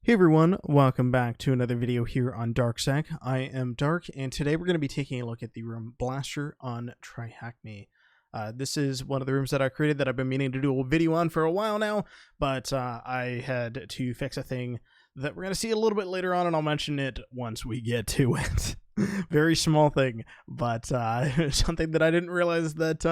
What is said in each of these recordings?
Hey everyone, welcome back to another video here on DarkSec. I am Dark, and today we're going to be taking a look at the room Blaster on TryHackMe. This is one of the rooms that I created that I've been meaning to do a video on for a while now, but I had to fix a thing that we're going to see a little bit later on, and I'll mention it once we get to it. Very small thing, but something that I didn't realize that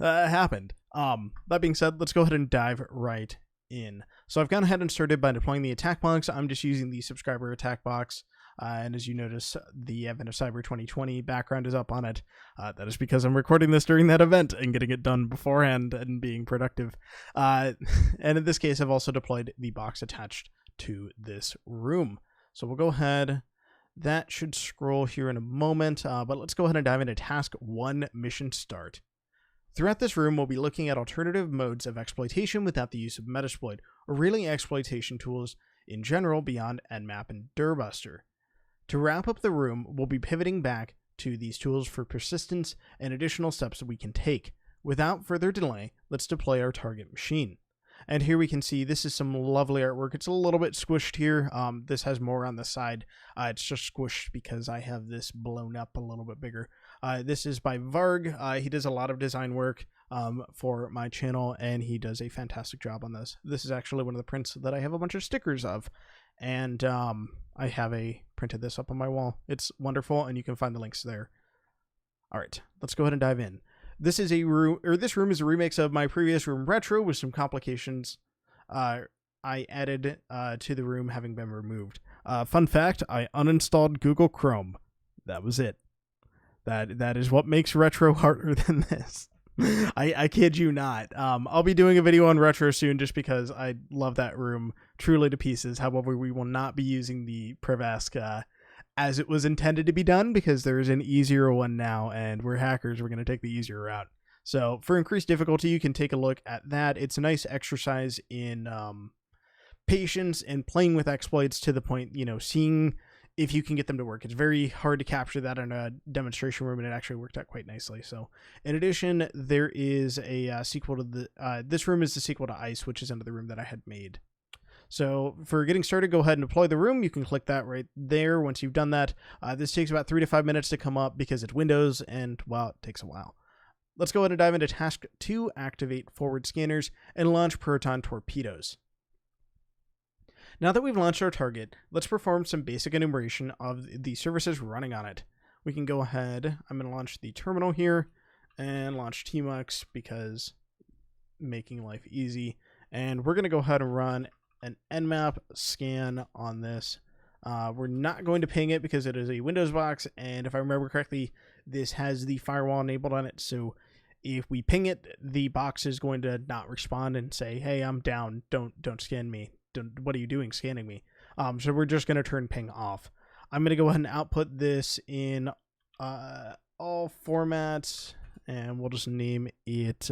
happened. That being said, let's go ahead and dive right in. So I've gone ahead and started by deploying the attack box. I'm just using the subscriber attack box. And as you notice, the Advent of Cyber 2020 background is up on it. That is because I'm recording this during that event and getting it done beforehand and being productive. And in this case, I've also deployed the box attached to this room. So we'll go ahead. That should scroll here in a moment, but let's go ahead and dive into Task 1, Mission Start. Throughout this room, we'll be looking at alternative modes of exploitation without the use of Metasploit, or really exploitation tools in general beyond Nmap and Durbuster. To wrap up the room, we'll be pivoting back to these tools for persistence and additional steps that we can take. Without further delay, let's deploy our target machine. And here we can see this is some lovely artwork. It's a little bit squished here. This has more on the side. It's just squished because I have this blown up a little bit bigger. This is by Varg. He does a lot of design work for my channel, and he does a fantastic job on this. This is actually one of the prints that I have a bunch of stickers of, and I have printed this up on my wall. It's wonderful, and you can find the links there. All right, let's go ahead and dive in. This is a room, or this room is a remix of my previous room Retro with some complications I added to the room having been removed. Fun fact, I uninstalled Google Chrome. That was it. That is what makes Retro harder than this. I kid you not. I'll be doing a video on Retro soon just because I love that room truly to pieces. However, we will not be using the Prevask as it was intended to be done because there is an easier one now, and we're hackers. We're going to take the easier route. So for increased difficulty, you can take a look at that. It's a nice exercise in patience and playing with exploits to the point, seeing if you can get them to work. It's very hard to capture that in a demonstration room, and it actually worked out quite nicely. So in addition, there is a sequel to this room is the sequel to Ice, which is another room that I had made. So for getting started, go ahead and deploy the room. You can click that right there. Once you've done that, this takes about 3 to 5 minutes to come up because it's Windows, and well, it takes a while. Let's go ahead and dive into Task 2, activate forward scanners, and launch Proton Torpedoes. Now that we've launched our target, let's perform some basic enumeration of the services running on it. We can go ahead, I'm going to launch the terminal here, and launch Tmux because making life easy. And we're going to go ahead and run an Nmap scan on this. We're not going to ping it because it is a Windows box, and if I remember correctly, this has the firewall enabled on it, so if we ping it, the box is going to not respond and say, hey, I'm down, don't scan me. What are you doing scanning me? So we're just going to turn ping off. I'm going to go ahead and output this in all formats, and we'll just name it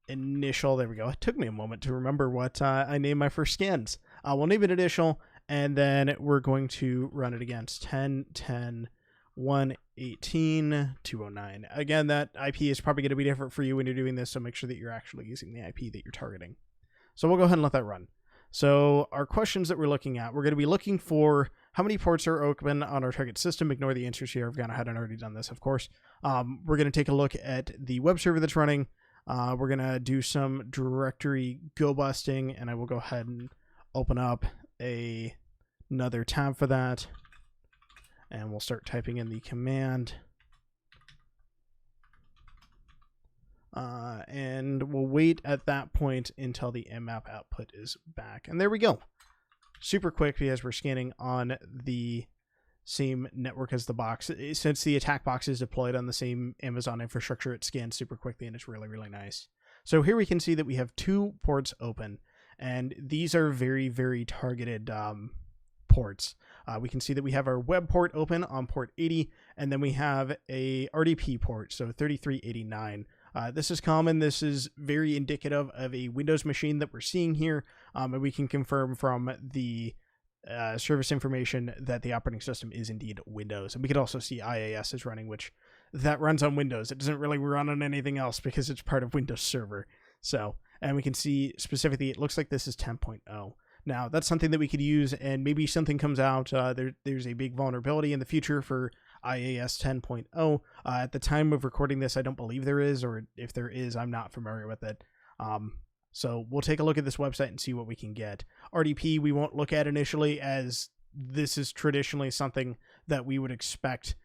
initial. There we go. It took me a moment to remember what I named my first scans. We'll name it initial, and then we're going to run it against 10.10.118.209. Again, that IP is probably going to be different for you when you're doing this, so make sure that you're actually using the IP that you're targeting. So we'll go ahead and let that run. So our questions that we're looking at, we're going to be looking for how many ports are open on our target system. Ignore the answers here. I've gone ahead and already done this, of course. We're going to take a look at the web server that's running. We're going to do some directory go busting, and I will go ahead and open up another tab for that. And we'll start typing in the command. And we'll wait at that point until the Nmap output is back. And there we go. Super quick because we're scanning on the same network as the box. Since the attack box is deployed on the same Amazon infrastructure, it scans super quickly, and it's really, really nice. So here we can see that we have 2 ports open, and these are very, very targeted ports. We can see that we have our web port open on port 80, and then we have a RDP port, so 3389. This is common. This is very indicative of a Windows machine that we're seeing here, and we can confirm from the service information that the operating system is indeed Windows. And we could also see IAS is running, which that runs on Windows. It doesn't really run on anything else because it's part of Windows Server. So and we can see specifically it looks like this is 10.0. Now, that's something that we could use, and maybe something comes out. There's a big vulnerability in the future for IAS 10.0. At the time of recording this, I don't believe there is, or if there is, I'm not familiar with it. So we'll take a look at this website and see what we can get. RDP, we won't look at initially, as this is traditionally something that we would expect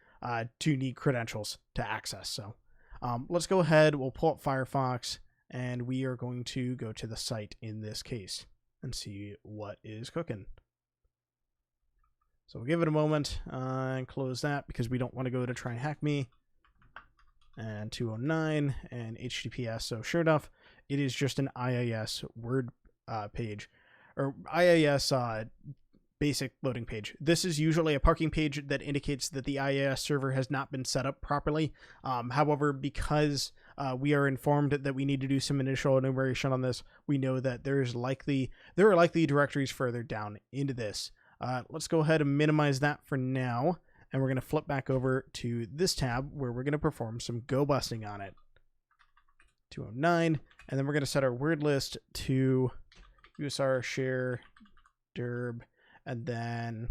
to need credentials to access. So let's go ahead. We'll pull up Firefox, and we are going to go to the site in this case and see what is cooking. So we'll give it a moment and close that because we don't want to go to TryHackMe and 209 and HTTPS. So sure enough, it is just an IIS word page, or IIS basic loading page. This is usually a parking page that indicates that the IIS server has not been set up properly. However, because we are informed that we need to do some initial enumeration on this, we know that there are likely directories further down into this. Let's go ahead and minimize that for now, and we're going to flip back over to this tab where we're going to perform some go busting on it. 209, and then we're going to set our word list to USR share derb, and then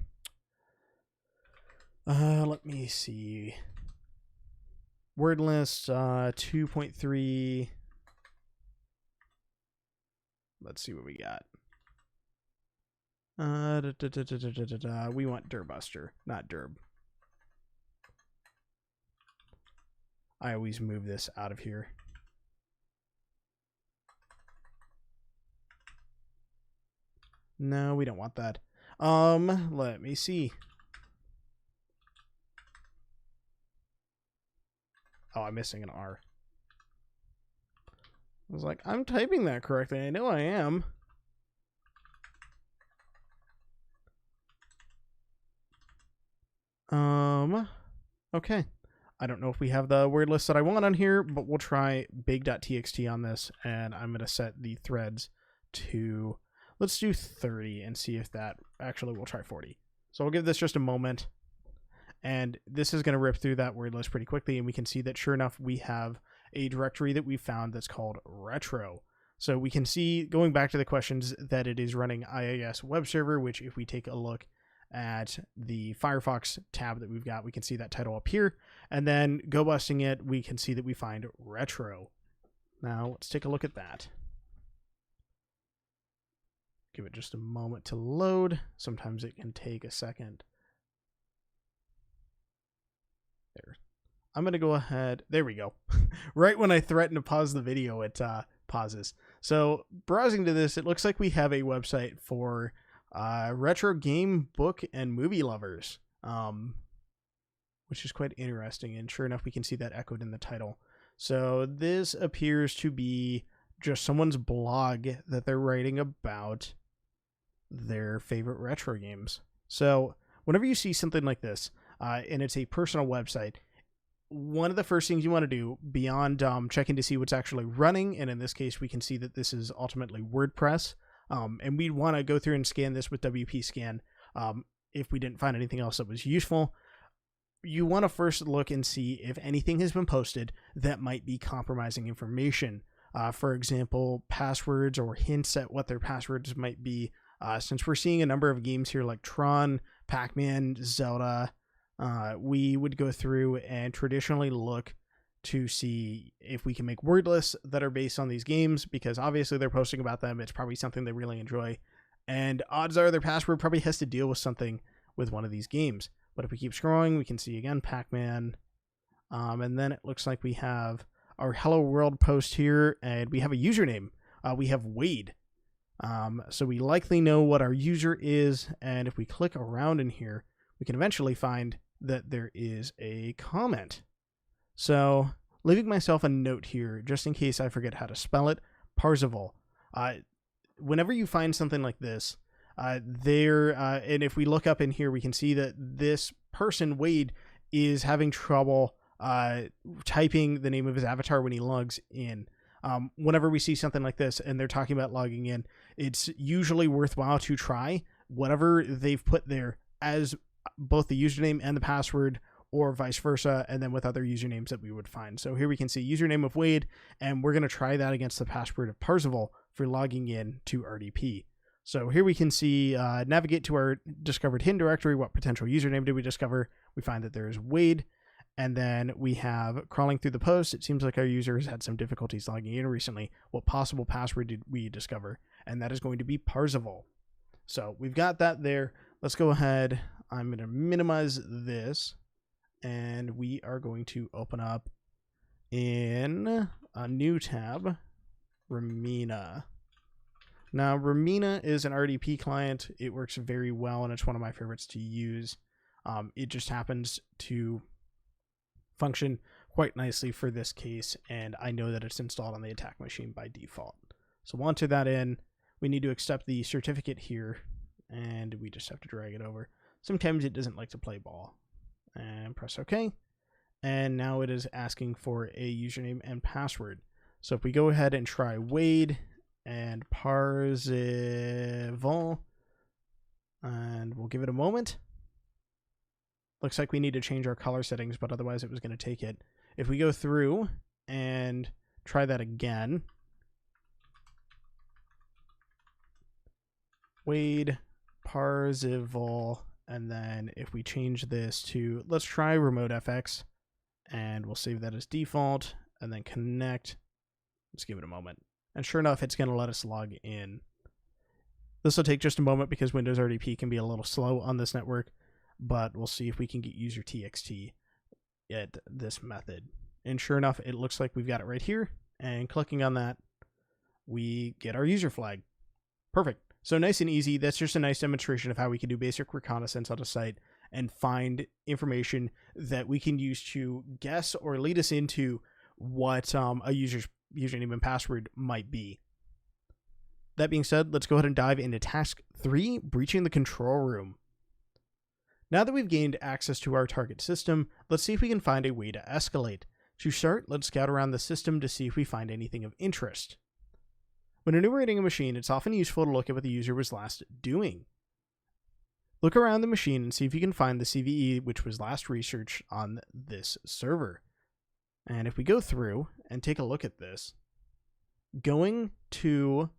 let me see, word list 2.3. Let's see what we got. We want Durbuster, not Derb. I always move this out of here. No, we don't want that. Let me see. Oh, I'm missing an R. I was like, I'm typing that correctly. I know I am. Okay. I don't know if we have the word list that I want on here, but we'll try big.txt on this, and I'm going to set the threads to, let's do 30 and see if that actually, we'll try 40. So we'll give this just a moment, and this is going to rip through that word list pretty quickly, and we can see that sure enough, we have a directory that we found that's called retro. So we can see, going back to the questions, that it is running IIS web server, which if we take a look at the Firefox tab that we've got, we can see that title up here, and then go busting it, we can see that we find retro. Now let's take a look at that. Give it just a moment to load. Sometimes it can take a second. There. I'm going to go ahead. There we go. Right when I threaten to pause the video, it pauses. So browsing to this, it looks like we have a website for retro game, book, and movie lovers, which is quite interesting. And sure enough, we can see that echoed in the title. So this appears to be just someone's blog that they're writing about their favorite retro games. So whenever you see something like this, and it's a personal website, one of the first things you want to do, beyond checking to see what's actually running, and in this case, we can see that this is ultimately WordPress, and we'd want to go through and scan this with WP Scan if we didn't find anything else that was useful. You want to first look and see if anything has been posted that might be compromising information. For example, passwords or hints at what their passwords might be. Since we're seeing a number of games here like Tron, Pac-Man, Zelda, we would go through and traditionally look to see if we can make word lists that are based on these games, because obviously they're posting about them. It's probably something they really enjoy, and odds are their password probably has to deal with something with one of these games. But if we keep scrolling, we can see again Pac-Man, and then it looks like we have our Hello World post here, and we have a username. We have Wade. So we likely know what our user is, and if we click around in here, we can eventually find that there is a comment. So leaving myself a note here, just in case I forget how to spell it, Parzival. Whenever you find something like this, and if we look up in here, we can see that this person, Wade, is having trouble typing the name of his avatar when he logs in. Whenever we see something like this and they're talking about logging in, it's usually worthwhile to try whatever they've put there as both the username and the password, or vice versa, and then with other usernames that we would find. So here we can see username of Wade, and we're going to try that against the password of Parzival for logging in to RDP. So here we can see navigate to our discovered hidden directory. What potential username did we discover? We find that there is Wade. And then we have crawling through the post. It seems like our user has had some difficulties logging in recently. What possible password did we discover? And that is going to be Parzival. So we've got that there. Let's go ahead. I'm going to minimize this. And we are going to open up in a new tab, Ramina. Now, Ramina is an RDP client. It works very well, and it's one of my favorites to use. It just happens to function quite nicely for this case, and I know that it's installed on the attack machine by default. So we'll enter that in. We need to accept the certificate here, and we just have to drag it over. Sometimes it doesn't like to play ball. And press OK. And now it is asking for a username and password. So if we go ahead and try Wade and Parzival, and we'll give it a moment. Looks like we need to change our color settings, but otherwise it was going to take it. If we go through and try that again, Wade, Parzival, and then if we change this to, let's try Remote FX, and we'll save that as default, and then connect. Let's give it a moment. And sure enough, it's going to let us log in. This will take just a moment because Windows RDP can be a little slow on this network, but we'll see if we can get user TXT at this method. And sure enough, it looks like we've got it right here. And clicking on that, we get our user flag. Perfect. So nice and easy. That's just a nice demonstration of how we can do basic reconnaissance on a site and find information that we can use to guess or lead us into what a user's username and password might be. That being said, let's go ahead and dive into task 3, breaching the control room. Now that we've gained access to our target system, let's see if we can find a way to escalate. To start, let's scout around the system to see if we find anything of interest. When enumerating a machine, it's often useful to look at what the user was last doing. Look around the machine and see if you can find the CVE which was last researched on this server. And if we go through and take a look at this, going to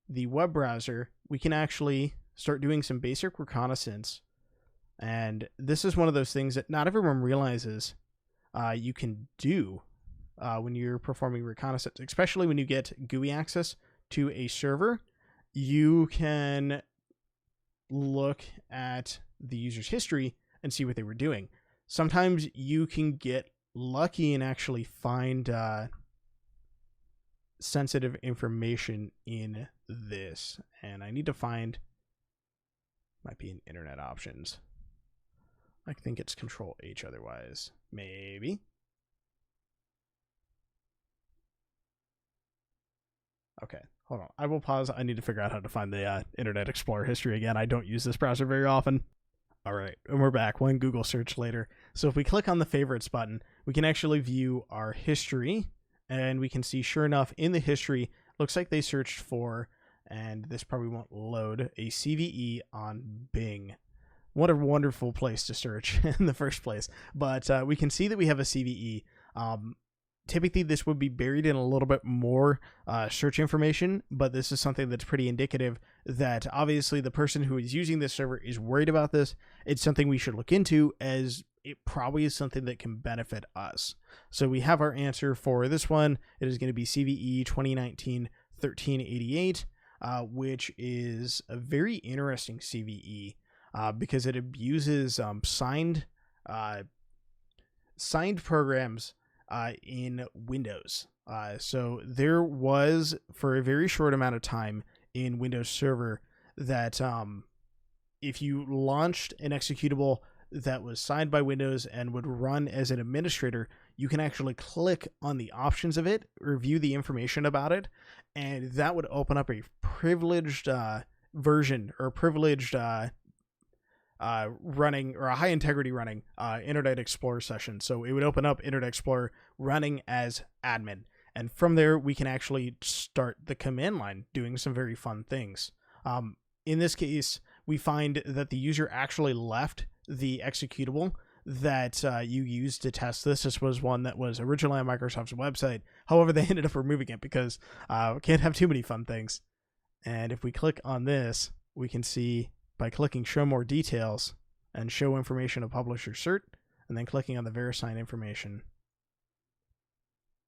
the web browser, we can actually start doing some basic reconnaissance. And this is one of those things that not everyone realizes you can do when you're performing reconnaissance, especially when you get GUI access to a server. You can look at the user's history and see what they were doing. Sometimes you can get lucky and actually find sensitive information in this. And I need to find, might be in internet options. I think it's Control H otherwise. Maybe. Okay, hold on. I will pause. I need to figure out how to find the Internet Explorer history again. I don't use this browser very often. All right, and we're back. One Google search later. So if we click on the favorites button, we can actually view our history, and we can see, sure enough, in the history, looks like they searched for, and this probably won't load, a CVE on Bing. What a wonderful place to search in the first place. But we can see that we have a CVE. Typically, this would be buried in a little bit more search information, but this is something that's pretty indicative that obviously the person who is using this server is worried about this. It's something we should look into, as it probably is something that can benefit us. So we have our answer for this one. It is going to be CVE 2019-1388, which is a very interesting CVE. Because it abuses signed programs in Windows. So there was, for a very short amount of time in Windows Server, that if you launched an executable that was signed by Windows and would run as an administrator, you can actually click on the options of it, review the information about it, and that would open up a privileged version or privileged running, or a high integrity running Internet Explorer session. So it would open up Internet Explorer running as admin. And from there, we can actually start the command line doing some very fun things. In this case, we find that the user actually left the executable that you used to test this. This was one that was originally on Microsoft's website. However, they ended up removing it because we can't have too many fun things. And if we click on this, we can see by clicking show more details and show information of publisher cert, and then clicking on the VeriSign information,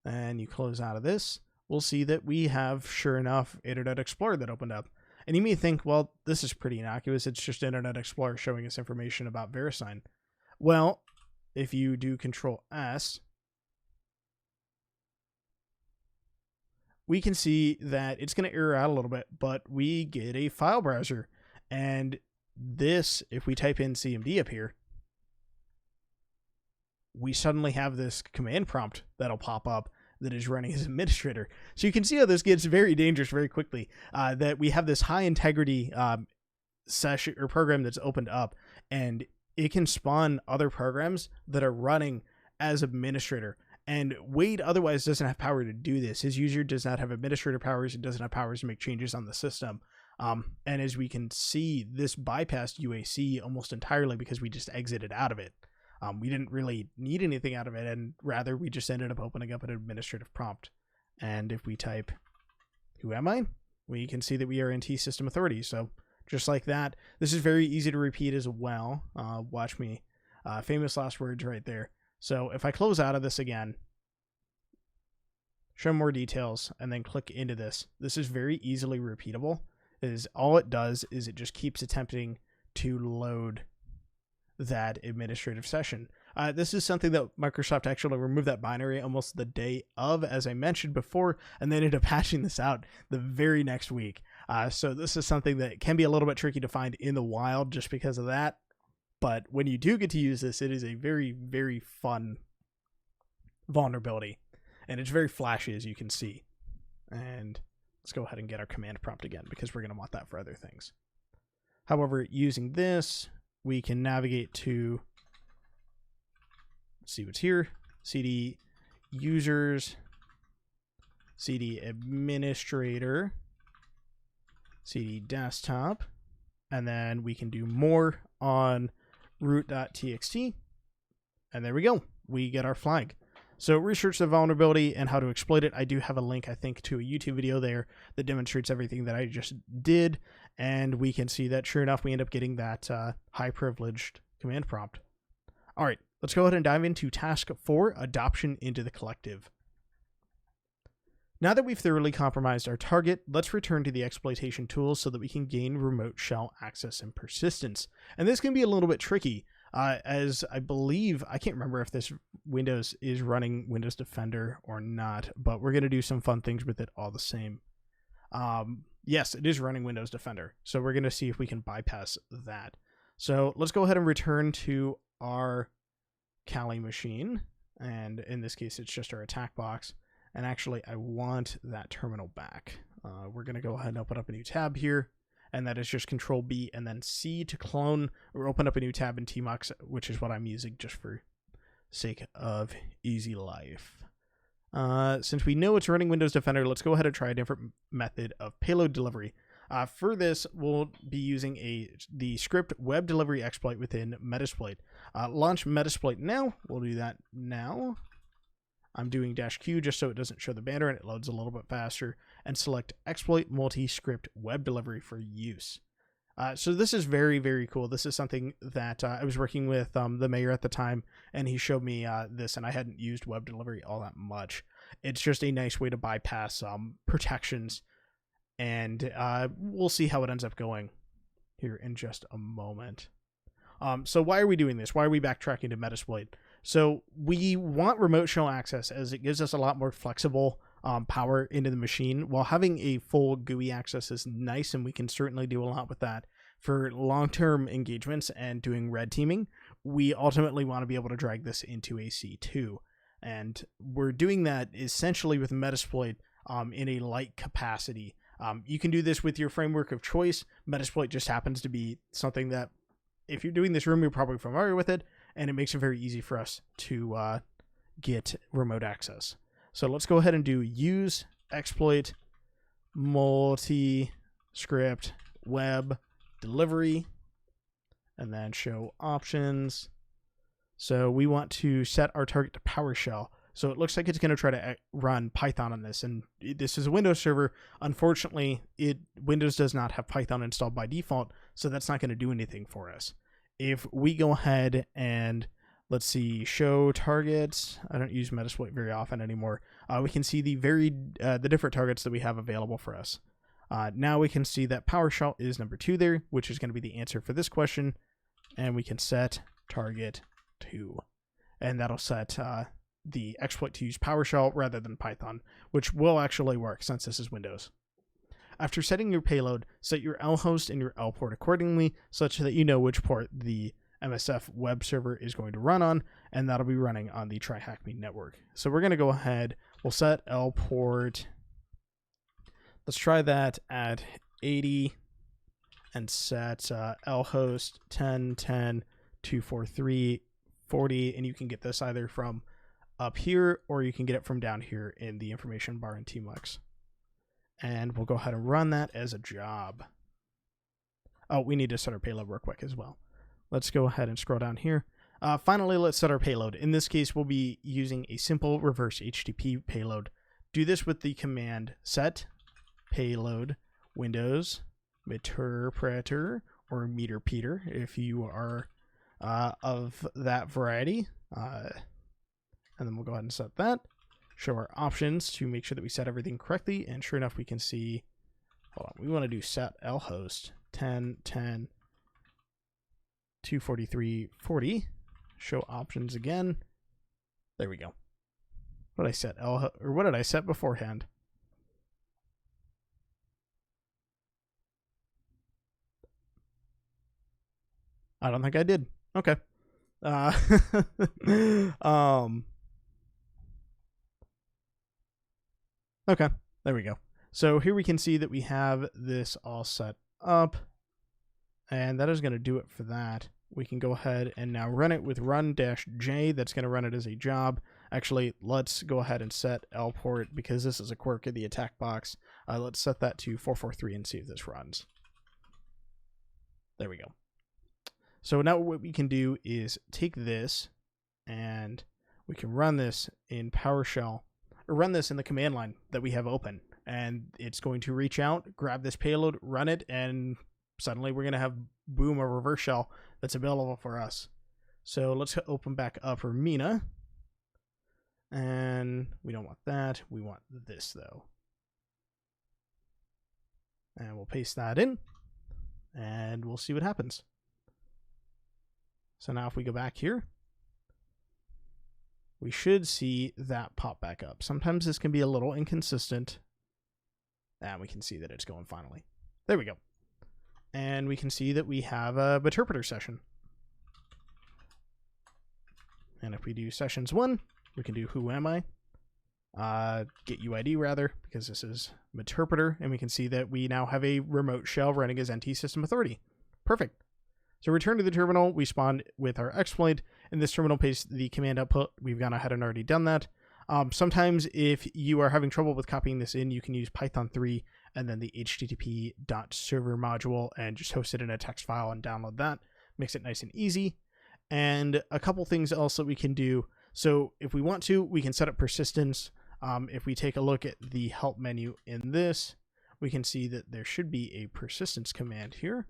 and you close out of this, we'll see that we have, sure enough, Internet Explorer that opened up. And you may think, well, this is pretty innocuous. It's just Internet Explorer showing us information about VeriSign. Well, if you do Control S, we can see that it's going to error out a little bit, but we get a file browser. And this, if we type in CMD up here, we suddenly have this command prompt that'll pop up that is running as administrator. So you can see how this gets very dangerous very quickly, that we have this high integrity session or program that's opened up, and it can spawn other programs that are running as administrator. And Wade otherwise doesn't have power to do this. His user does not have administrator powers. It doesn't have powers to make changes on the system. And as we can see, this bypassed UAC almost entirely because we just exited out of it. We didn't really need anything out of it, and rather we just ended up opening up an administrative prompt. And if we type, who am I? We can see that we are NT System Authority. So just like that, this is very easy to repeat as well. Watch me. Famous last words right there. So if I close out of this again, show more details, and then click into this, this is very easily repeatable. All it does is it just keeps attempting to load that administrative session. This is something that Microsoft actually removed that binary almost the day of, as I mentioned before, and they ended up patching this out the very next week. So this is something that can be a little bit tricky to find in the wild just because of that. But when you do get to use this, it is a very, very fun vulnerability. And it's very flashy, as you can see. And let's go ahead and get our command prompt again, because we're going to want that for other things. However, using this, we can navigate to, let's see what's here, CD users, CD administrator, CD desktop, and then we can do more on root.txt, and there we go. We get our flag. So research the vulnerability and how to exploit it. I do have a link, I think, to a YouTube video there that demonstrates everything that I just did. And we can see that, sure enough, we end up getting that high-privileged command prompt. All right, let's go ahead and dive into task 4, adoption into the collective. Now that we've thoroughly compromised our target, let's return to the exploitation tools so that we can gain remote shell access and persistence. And this can be a little bit tricky, as I believe, I can't remember if this Windows is running Windows Defender or not, but we're going to do some fun things with it all the same. Yes, it is running Windows Defender, so we're going to see if we can bypass that. So let's go ahead and return to our Kali machine, and in this case, it's just our attack box. And actually, I want that terminal back. We're going to go ahead and open up a new tab here, and that is just Control B and then C to clone or open up a new tab in Tmux, which is what I'm using just for sake of easy life. Since we know it's running Windows Defender, let's go ahead and try a different method of payload delivery. For this, we'll be using the script web delivery exploit within Metasploit. Launch Metasploit now. We'll do that now. I'm doing -Q just so it doesn't show the banner and it loads a little bit faster, and select exploit multi-script web delivery for use. So this is very, very cool. This is something that I was working with the mayor at the time, and he showed me this, and I hadn't used web delivery all that much. It's just a nice way to bypass protections, and we'll see how it ends up going here in just a moment. So why are we doing this? Why are we backtracking to Metasploit? So we want remote shell access as it gives us a lot more flexible power into the machine, while having a full GUI access is nice, and we can certainly do a lot with that. For long-term engagements and doing red teaming, we ultimately want to be able to drag this into AC2. And we're doing that essentially with Metasploit in a light capacity. You can do this with your framework of choice. Metasploit just happens to be something that, if you're doing this room, you're probably familiar with it, and it makes it very easy for us to get remote access. So let's go ahead and do use exploit multi-script web delivery, and then show options, So we want to set our target to PowerShell. So it looks like it's going to try to run Python on this, and this is a Windows server. Unfortunately, Windows does not have Python installed by default, so that's not going to do anything for us. If we go ahead and let's see, show targets. I don't use Metasploit very often anymore. We can see the different targets that we have available for us. Now we can see that PowerShell is number 2 there, which is going to be the answer for this question, and we can set target 2, and that'll set the exploit to use PowerShell rather than Python, which will actually work since this is Windows. After setting your payload, set your L host and your L port accordingly, such that you know which port the MSF web server is going to run on, and that'll be running on the TryHackMe network. So we're going to go ahead, we'll set L port, let's try that at 80, and set L host 10.10.243.40, and you can get this either from up here, or you can get it from down here in the information bar in TMUX. And we'll go ahead and run that as a job. Oh, we need to set our payload real quick as well. Let's go ahead and scroll down here. Finally, let's set our payload. In this case, we'll be using a simple reverse HTTP payload. Do this with the command set payload Windows interpreter or meter Peter if you are of that variety. And then we'll go ahead and set that. Show our options to make sure that we set everything correctly. And sure enough, we can see, hold on, we want to do set L host 10.10.243.40. Show options again. There we go. What did I set? What did I set beforehand? I don't think I did. Okay. Okay, there we go. So here we can see that we have this all set up, and that is going to do it for that. We can go ahead and now run it with run-j. That's going to run it as a job. Actually, let's go ahead and set L port because this is a quirk of the attack box. Let's set that to 443 and see if this runs. There we go. So now what we can do is take this and we can run this in PowerShell, or run this in the command line that we have open, and it's going to reach out, grab this payload, run it, and suddenly we're going to have, boom, a reverse shell that's available for us. So let's open back up Hermina, and we don't want that. We want this, though. And we'll paste that in, and we'll see what happens. So now if we go back here, we should see that pop back up. Sometimes this can be a little inconsistent. And we can see that it's going finally. There we go. And we can see that we have a interpreter session. And if we do sessions 1, we can do who am I? Get UID rather, because this is interpreter. And we can see that we now have a remote shell running as NT system authority. Perfect. So return to the terminal, we spawned with our exploit, and this terminal pastes the command output. We've gone ahead and already done that. Sometimes if you are having trouble with copying this in, you can use Python 3 and then the http.server module and just host it in a text file and download that. Makes it nice and easy. And a couple things else that we can do. So if we want to, we can set up persistence. If we take a look at the help menu in this, we can see that there should be a persistence command here.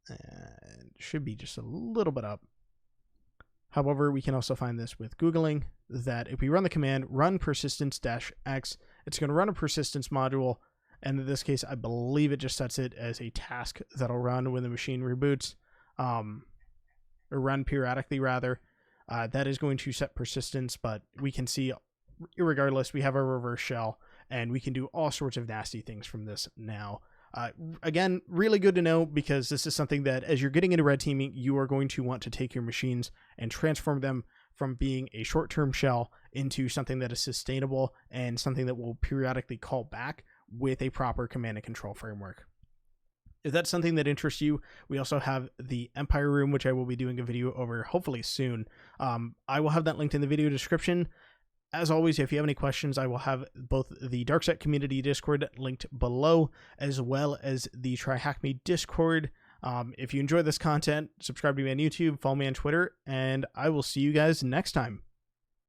And should be just a little bit up. However, we can also find this with Googling, that if we run the command run persistence-x, it's going to run a persistence module, and in this case, I believe it just sets it as a task that'll run when the machine reboots, or run periodically rather. That is going to set persistence, but we can see, irregardless, we have a reverse shell, and we can do all sorts of nasty things from this now. Again, really good to know, because this is something that as you're getting into red teaming, you are going to want to take your machines and transform them from being a short-term shell into something that is sustainable and something that will periodically call back with a proper command and control framework. If that's something that interests you, we also have the Empire Room, which I will be doing a video over hopefully soon. I will have that linked in the video description. As always, if you have any questions, I will have both the DarkSec community Discord linked below, as well as the TryHackMe Discord. If you enjoy this content, subscribe to me on YouTube, follow me on Twitter, and I will see you guys next time.